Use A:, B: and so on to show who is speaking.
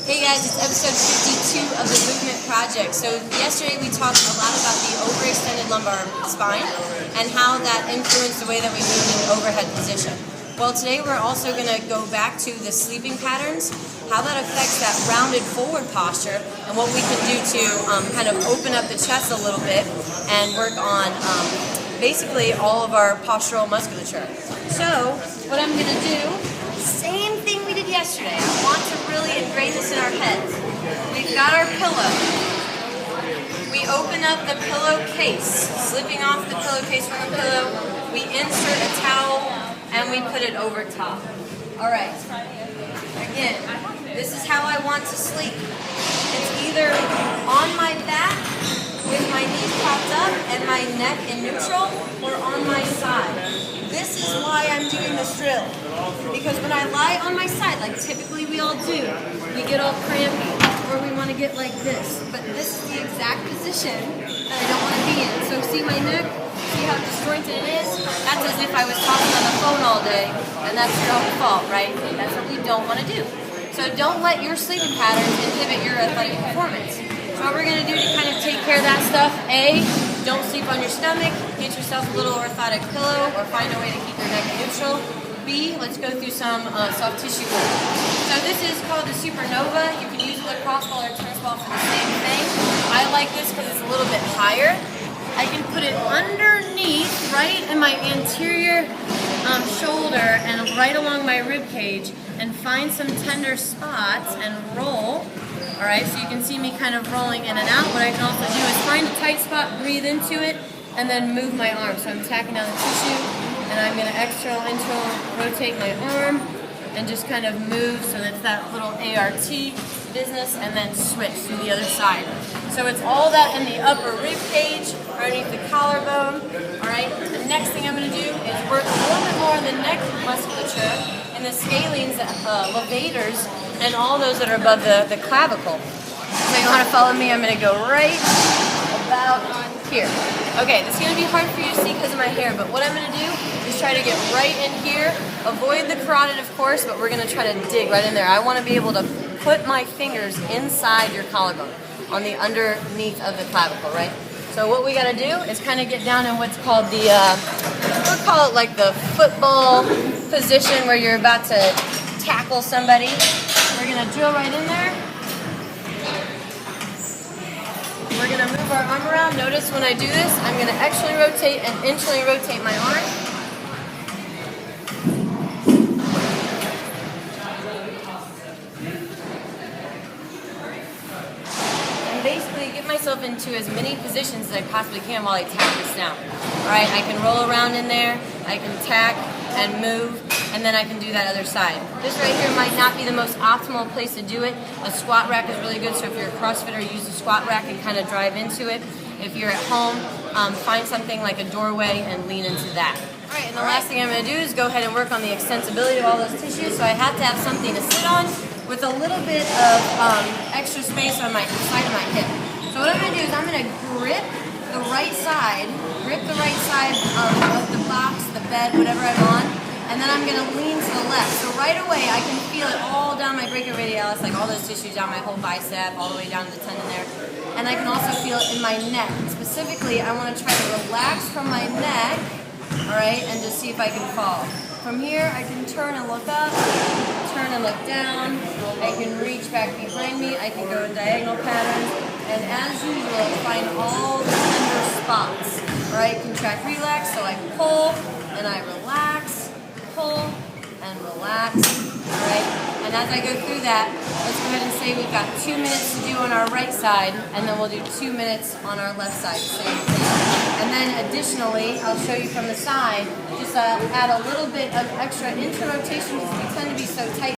A: Hey guys, it's episode 52 of the Movement Project. So yesterday we talked a lot about the overextended lumbar spine and how that influenced the way that we move in an overhead position. Well, today we're also going to go back to the sleeping patterns, how that affects that rounded forward posture, and what we can do to kind of open up the chest a little bit and work on basically all of our postural musculature. So what I'm going to do, same thing we did yesterday. I want to really ingrain this in our heads. We've got our pillow. We open up the pillowcase, slipping off the pillowcase from the pillow. We insert a towel and we put it over top. All right. Again, this is how I want to sleep. It's either on my back with my knees propped up and my neck in neutral, or on my side. This is why I'm doing this drill. Because when I lie on my side, like typically we all do, we get all crampy, or we want to get like this. But this is the exact position that I don't want to be in. So see my neck? See how disjointed it is? That's as if I was talking on the phone all day, and that's your own fault, right? That's what we don't want to do. So don't let your sleeping patterns inhibit your athletic performance. So what we're going to do to kind of take care of that stuff, A, don't sleep on your stomach, get yourself a little orthotic pillow, or find a way to keep your neck neutral. B, let's go through some soft tissue work. So this is called the Supernova. You can use a lacrosse ball or tennis ball for the same thing. I like this because it's a little bit higher. I can put it underneath, right in my anterior shoulder and right along my rib cage, and find some tender spots and roll. All right, so you can see me kind of rolling in and out. What I can also do is find a tight spot, breathe into it, and then move my arm. So I'm tacking down the tissue, and I'm going to external, internal, rotate my arm, and just kind of move so that's that little ART business, and then switch to the other side. So it's all that in the upper rib cage, underneath the collarbone. All right, the next thing I'm going to do is work a little bit more on the neck musculature and the scalenes, levators, and all those that are above the clavicle. So you want to follow me, I'm going to go right about here. Okay, this is going to be hard for you to see because of my hair, but what I'm going to do is try to get right in here. Avoid the carotid, of course, but we're going to try to dig right in there. I want to be able to put my fingers inside your collarbone, on the underneath of the clavicle, right? So what we got to do is kind of get down in what's called the, we'll call it like the football position where you're about to tackle somebody. We're going to drill right in there. We're going to move our arm around. Notice when I do this, I'm going to externally rotate and internally rotate my arm. And basically get myself into as many positions as I possibly can while I tack this down. All right, I can roll around in there, I can tack and move, and then I can do that other side. This right here might not be the most optimal place to do it. A squat rack is really good, so if you're a CrossFitter, use a squat rack and kind of drive into it. If you're at home, find something like a doorway and lean into that. All right, and the last thing I'm going to do is go ahead and work on the extensibility of all those tissues, so I have to have something to sit on with a little bit of extra space on my side of my hip. So what I'm going to do is I'm going to grip the right side of the box, the bed, whatever I'm on, and then I'm going to lean to the left. So right away I can feel it all down my brachioradialis, like all those tissues down my whole bicep, all the way down to the tendon there. And I can also feel it in my neck. Specifically, I want to try to relax from my neck, all right, and just see if I can fall. From here, I can turn and look up, turn and look down. I can reach back behind me. I can go in diagonal patterns. And as usual, find all the tender spots. All right, contract, relax. So I pull and I relax, pull and relax. All right, and as I go through that, let's go ahead and say we've got 2 minutes to do on our right side, and then we'll do 2 minutes on our left side. Same thing. And then additionally, I'll show you from the side, just add a little bit of extra intra-rotation because we tend to be so tight.